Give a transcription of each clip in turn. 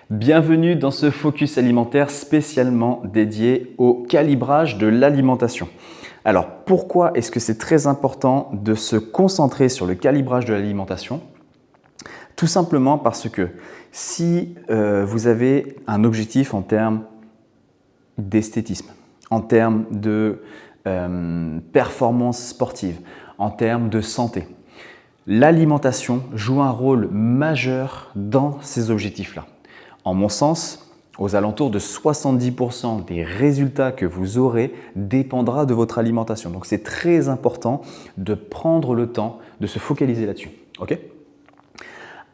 Bienvenue dans ce focus alimentaire spécialement dédié au calibrage de l'alimentation. Alors pourquoi est-ce que c'est très important de se concentrer sur le calibrage de l'alimentation? Tout simplement parce que si vous avez un objectif en termes d'esthétisme, en termes de performance sportive, en termes de santé, l'alimentation joue un rôle majeur dans ces objectifs-là. En mon sens, aux alentours de 70% des résultats que vous aurez dépendra de votre alimentation. Donc c'est très important de prendre le temps de se focaliser là-dessus. Okay ?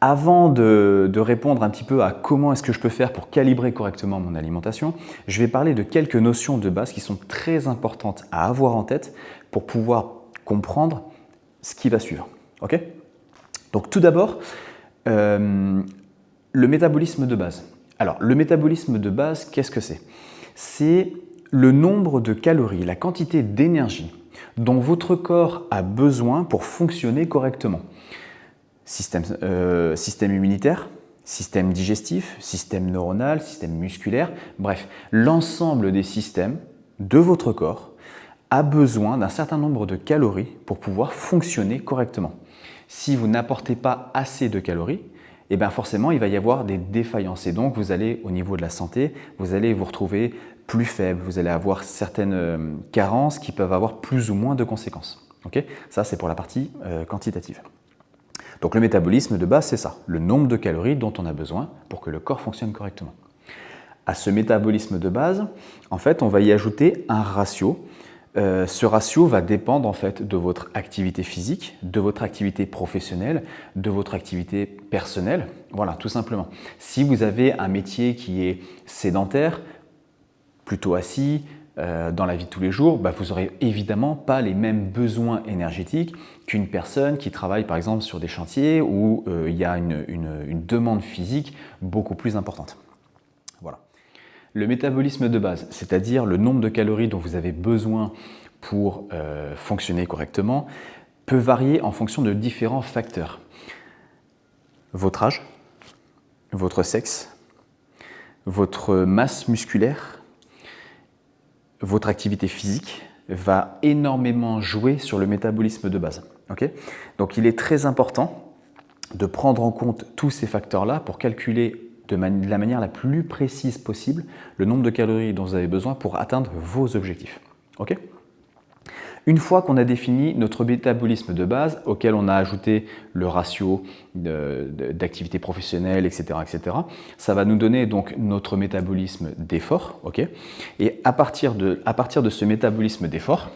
Avant de répondre un petit peu à comment est-ce que je peux faire pour calibrer correctement mon alimentation, je vais parler de quelques notions de base qui sont très importantes à avoir en tête pour pouvoir comprendre ce qui va suivre. Okay ? Donc tout d'abord, le métabolisme de base. Alors, le métabolisme de base, qu'est-ce que c'est? C'est le nombre de calories, la quantité d'énergie dont votre corps a besoin pour fonctionner correctement. Système immunitaire, système digestif, système neuronal, système musculaire, bref, l'ensemble des systèmes de votre corps a besoin d'un certain nombre de calories pour pouvoir fonctionner correctement. Si vous n'apportez pas assez de calories, et bien forcément, il va y avoir des défaillances. Et donc, vous allez, au niveau de la santé, vous allez vous retrouver plus faible. Vous allez avoir certaines carences qui peuvent avoir plus ou moins de conséquences. Okay ? Ça, c'est pour la partie quantitative. Donc, le métabolisme de base, c'est ça. Le nombre de calories dont on a besoin pour que le corps fonctionne correctement. À ce métabolisme de base, en fait, on va y ajouter un ratio. Ce ratio va dépendre en fait de votre activité physique, de votre activité professionnelle, de votre activité personnelle. Voilà, tout simplement. Si vous avez un métier qui est sédentaire, plutôt assis, dans la vie de tous les jours, vous n'aurez évidemment pas les mêmes besoins énergétiques qu'une personne qui travaille par exemple sur des chantiers où il y a une demande physique beaucoup plus importante. Voilà. Le métabolisme de base, c'est-à-dire le nombre de calories dont vous avez besoin pour fonctionner correctement, peut varier en fonction de différents facteurs. Votre âge, votre sexe, votre masse musculaire, votre activité physique va énormément jouer sur le métabolisme de base. Okay ? Donc il est très important de prendre en compte tous ces facteurs-là pour calculer de la manière la plus précise possible le nombre de calories dont vous avez besoin pour atteindre vos objectifs. Okay ? Une fois qu'on a défini notre métabolisme de base, auquel on a ajouté le ratio d'activité professionnelle, etc., ça va nous donner donc notre métabolisme d'effort. Okay ? Et à partir de ce métabolisme d'effort,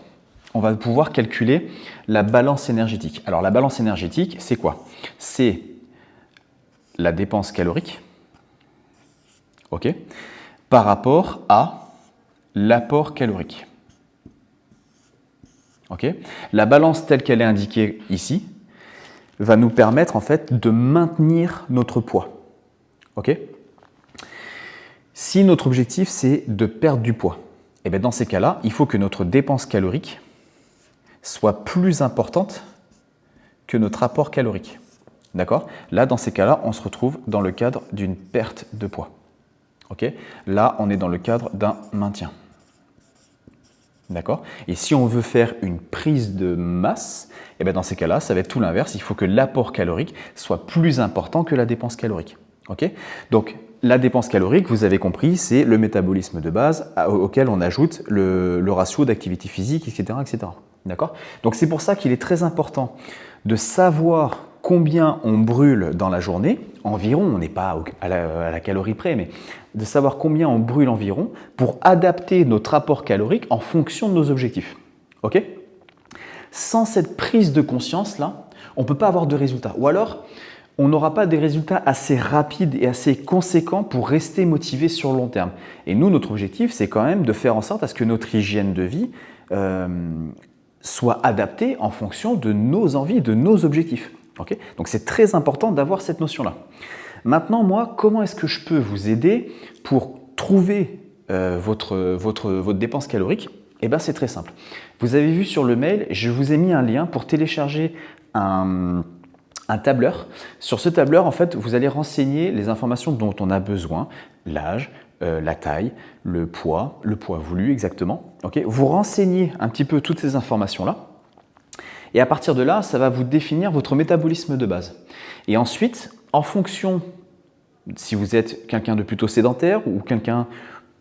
on va pouvoir calculer la balance énergétique. Alors la balance énergétique, c'est quoi? C'est la dépense calorique, par rapport à l'apport calorique. La balance telle qu'elle est indiquée ici va nous permettre en fait de maintenir notre poids. Si notre objectif c'est de perdre du poids, et bien dans ces cas-là, il faut que notre dépense calorique soit plus importante que notre apport calorique. D'accord ? Là, dans ces cas-là, on se retrouve dans le cadre d'une perte de poids. Là, on est dans le cadre d'un maintien. D'accord ? Et si on veut faire une prise de masse, et bien dans ces cas-là, ça va être tout l'inverse. Il faut que l'apport calorique soit plus important que la dépense calorique. Donc, la dépense calorique, vous avez compris, c'est le métabolisme de base auquel on ajoute le ratio d'activité physique, etc. D'accord ? Donc, c'est pour ça qu'il est très important de savoir combien on brûle dans la journée, environ, on n'est pas à la calorie près, mais de savoir combien on brûle environ pour adapter notre apport calorique en fonction de nos objectifs. Sans cette prise de conscience-là, on ne peut pas avoir de résultats. Ou alors, on n'aura pas des résultats assez rapides et assez conséquents pour rester motivé sur le long terme. Et nous, notre objectif, c'est quand même de faire en sorte à ce que notre hygiène de vie soit adaptée en fonction de nos envies, de nos objectifs. Donc c'est très important d'avoir cette notion-là. Maintenant, moi, comment est-ce que je peux vous aider pour trouver votre dépense calorique? Eh bien, c'est très simple. Vous avez vu sur le mail, je vous ai mis un lien pour télécharger un un tableur. Sur ce tableur, en fait, vous allez renseigner les informations dont on a besoin, l'âge, la taille, le poids voulu exactement. Okay, vous renseignez un petit peu toutes ces informations-là. Et à partir de là, ça va vous définir votre métabolisme de base. Et ensuite, en fonction, si vous êtes quelqu'un de plutôt sédentaire ou quelqu'un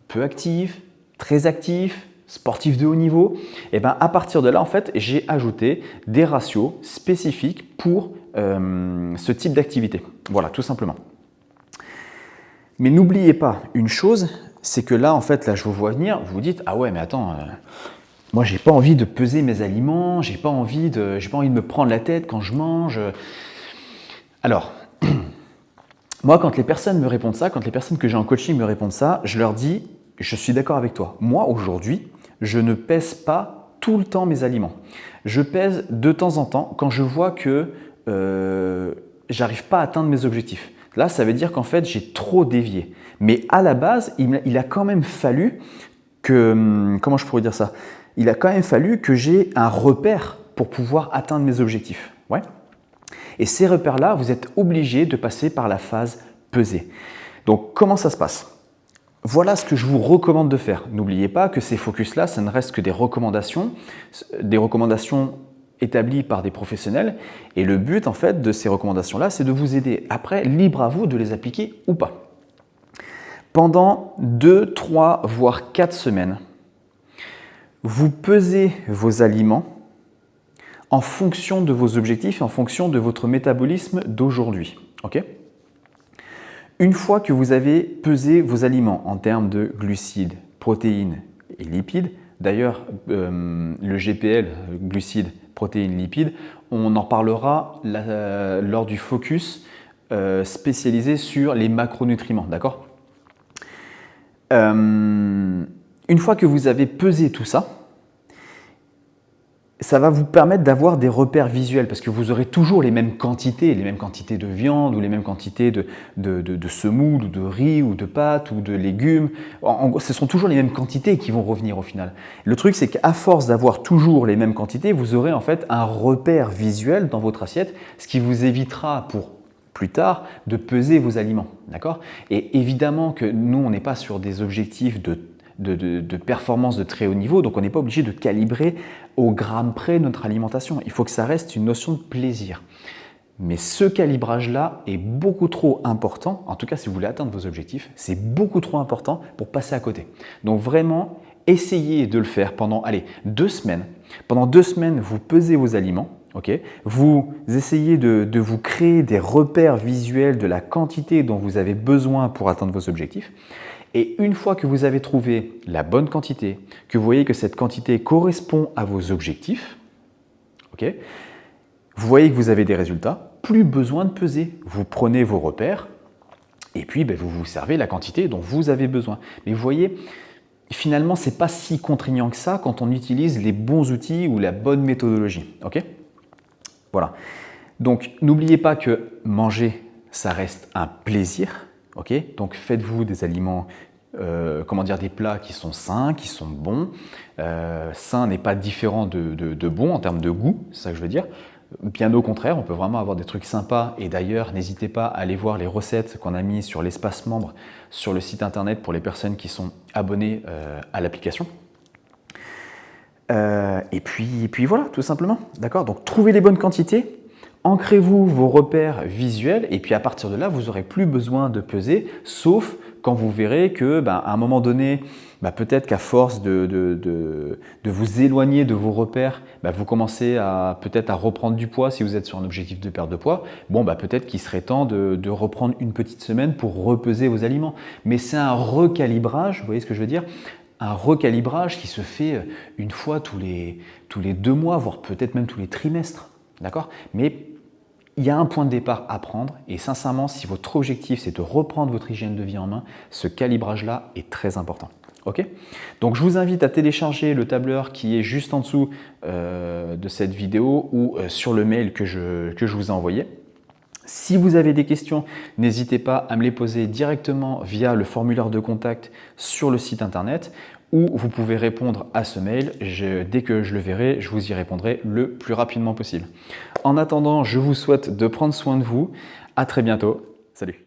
peu actif, très actif, sportif de haut niveau, et bien à partir de là, en fait, j'ai ajouté des ratios spécifiques pour ce type d'activité. Voilà, tout simplement. Mais n'oubliez pas une chose, c'est que là, en fait, là, je vous vois venir, vous vous dites, ah ouais, mais attends, moi, j'ai pas envie de peser mes aliments, j'ai pas envie de me prendre la tête quand je mange. Alors, moi, quand les personnes me répondent ça, quand les personnes que j'ai en coaching me répondent ça, je leur dis, je suis d'accord avec toi. Moi, aujourd'hui, je ne pèse pas tout le temps mes aliments. Je pèse de temps en temps quand je vois que j'arrive pas à atteindre mes objectifs. Là, ça veut dire qu'en fait, j'ai trop dévié. Mais à la base, il a quand même fallu que… Comment je pourrais dire ça? Il a quand même fallu que j'ai un repère pour pouvoir atteindre mes objectifs. Ouais. Et ces repères-là, vous êtes obligé de passer par la phase pesée. Donc, comment ça se passe? Voilà ce que je vous recommande de faire. N'oubliez pas que ces focus-là, ça ne reste que des recommandations établies par des professionnels. Et le but, en fait, de ces recommandations-là, c'est de vous aider. Après, libre à vous de les appliquer ou pas. Pendant 2, 3, voire 4 semaines, vous pesez vos aliments en fonction de vos objectifs et en fonction de votre métabolisme d'aujourd'hui. Okay ? Une fois que vous avez pesé vos aliments en termes de glucides, protéines et lipides, d'ailleurs le GPL, glucides, protéines, lipides, on en parlera lors du focus spécialisé sur les macronutriments, d'accord ? Une fois que vous avez pesé tout ça, ça va vous permettre d'avoir des repères visuels parce que vous aurez toujours les mêmes quantités de viande ou les mêmes quantités de semoule ou de riz ou de pâtes ou de légumes. Ce sont toujours les mêmes quantités qui vont revenir au final. Le truc, c'est qu'à force d'avoir toujours les mêmes quantités, vous aurez en fait un repère visuel dans votre assiette, ce qui vous évitera pour plus tard de peser vos aliments. D'accord ? Et évidemment que nous, on n'est pas sur des objectifs de performance de très haut niveau, donc on n'est pas obligé de calibrer au gramme près notre alimentation. Il faut que ça reste une notion de plaisir. Mais ce calibrage-là est beaucoup trop important, en tout cas si vous voulez atteindre vos objectifs, c'est beaucoup trop important pour passer à côté. Donc vraiment, essayez de le faire pendant 2 semaines. Pendant 2 semaines, vous pesez vos aliments. Okay. Vous essayez de vous créer des repères visuels de la quantité dont vous avez besoin pour atteindre vos objectifs. Et une fois que vous avez trouvé la bonne quantité, que vous voyez que cette quantité correspond à vos objectifs, okay, vous voyez que vous avez des résultats, plus besoin de peser. Vous prenez vos repères et puis vous vous servez la quantité dont vous avez besoin. Mais vous voyez, finalement, ce n'est pas si contraignant que ça quand on utilise les bons outils ou la bonne méthodologie. Okay, voilà. Donc, n'oubliez pas que manger, ça reste un plaisir. Okay, donc faites-vous des aliments, des plats qui sont sains, qui sont bons. Sain n'est pas différent de bon en termes de goût, c'est ça que je veux dire. Bien au contraire, on peut vraiment avoir des trucs sympas. Et d'ailleurs, n'hésitez pas à aller voir les recettes qu'on a mises sur l'espace membre sur le site internet pour les personnes qui sont abonnées à l'application. Et puis voilà, tout simplement. D'accord ? Donc trouvez les bonnes quantités. Ancrez-vous vos repères visuels et puis à partir de là, vous n'aurez plus besoin de peser, sauf quand vous verrez que, à un moment donné, peut-être qu'à force de vous éloigner de vos repères, vous commencez peut-être à reprendre du poids si vous êtes sur un objectif de perte de poids. Peut-être qu'il serait temps de reprendre une petite semaine pour repeser vos aliments. Mais c'est un recalibrage, vous voyez ce que je veux dire ? Un recalibrage qui se fait une fois tous les 2 mois, voire peut-être même tous les trimestres. D'accord ? Mais il y a un point de départ à prendre et sincèrement, si votre objectif c'est de reprendre votre hygiène de vie en main, ce calibrage-là est très important. Okay ? Donc je vous invite à télécharger le tableur qui est juste en dessous de cette vidéo ou sur le mail que je vous ai envoyé. Si vous avez des questions, n'hésitez pas à me les poser directement via le formulaire de contact sur le site internet ou vous pouvez répondre à ce mail. Dès que je le verrai, je vous y répondrai le plus rapidement possible. En attendant, je vous souhaite de prendre soin de vous. À très bientôt. Salut!